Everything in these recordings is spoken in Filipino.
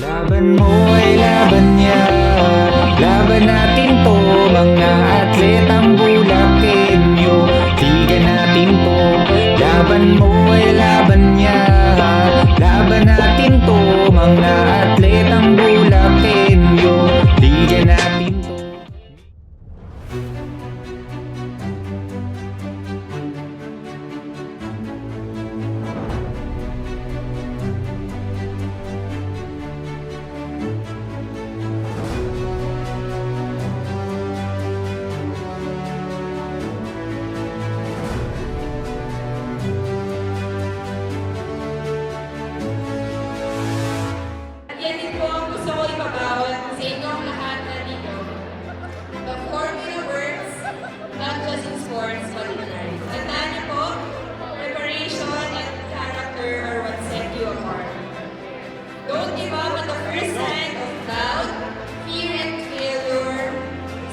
Laban mo ay laban niya, laban natin to, mga atletang Bulakenyo. Tigan natin to, laban mo ay laban niya, laban natin to, mga atletang Bulakenyo. Tigan natin to. Yan din po ang gusto ko ipabawat sa inyong lahat na dito. The formula works, not just in sports, but in life. Tandaan niyo po, preparation and character are what set you apart. Don't give up at the first sign of doubt, fear, and failure.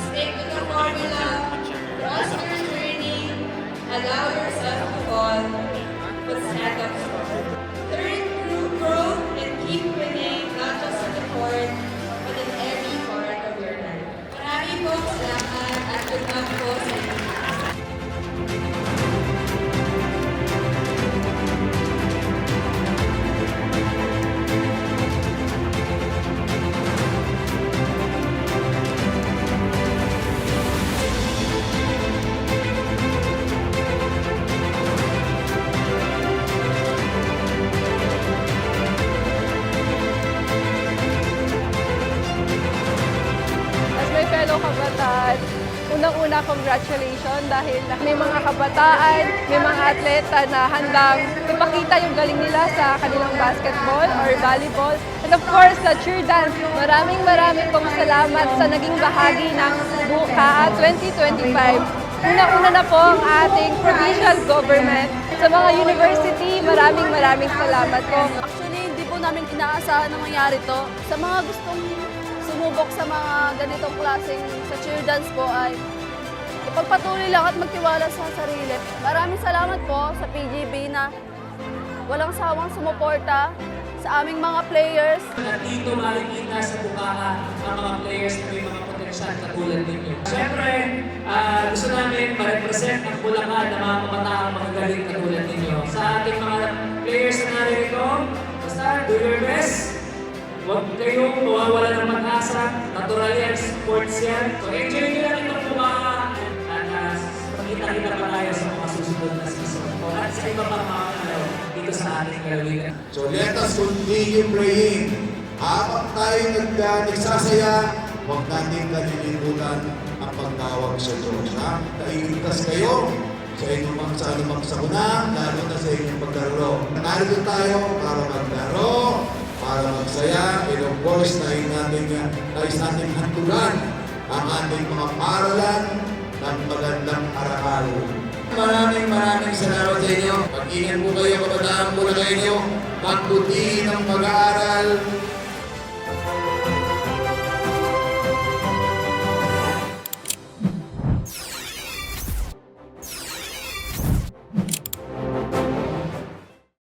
Stick to the formula, trust your journey, allow yourself to fall, but stand up strong. Turn through growth and keep winning, not just on the court, but in every part of your life. Maraming po salamat at good luck po sa inyo. As my fellow kabataan, unang-una congratulations dahil may mga kabataan, may mga atleta na handang ipakita yung galing nila sa kanilang basketball or volleyball. And of course, sa cheer dance, maraming pong salamat sa naging bahagi ng BUCAA 2025. Una-una na po ang ating provincial government. Sa mga university, maraming salamat po. Actually, hindi po namin inaasahan na mangyari to. Sa mga gustong sumubok sa mga ganitong klaseng sa cheer dance po ay ipagpatuloy lang at magtiwala sa sarili. Maraming salamat po sa PGB na walang sawang sumuporta sa aming mga players. At dito makikita sa BUCAA ang mga players na may mga potensyal katulad ninyo. Siyempre, gusto namin ma-represent ang Bulacan na mga kabataang magagaling katulad ninyo. Sa ating mga players na narito, basta do your best. Huwag kayong mawawala ng mag-asa. Natural yan, sports yan. So enjoy nyo lang itong BUCAA at magkita-kita pa tayo sa mga susunod na season. At sa iba pang mga dito sa ating kalalitan. So let us continue praying. Habang tayo nagsasaya, huwag natin kalilimutan ang pagtawag sa Diyos. Nailigtas kayo sa anumang sakuna, lalo na sa inyong paglalaro. Narito tayo para maglaro, para magsaya, and of course, nais natin hantulan ang ating mga paralan ng magandang aral. Maraming salamat sa inyo. Pag-ingat po kayo, kabataan po na kayo. Magbutihin ang pag-aaral.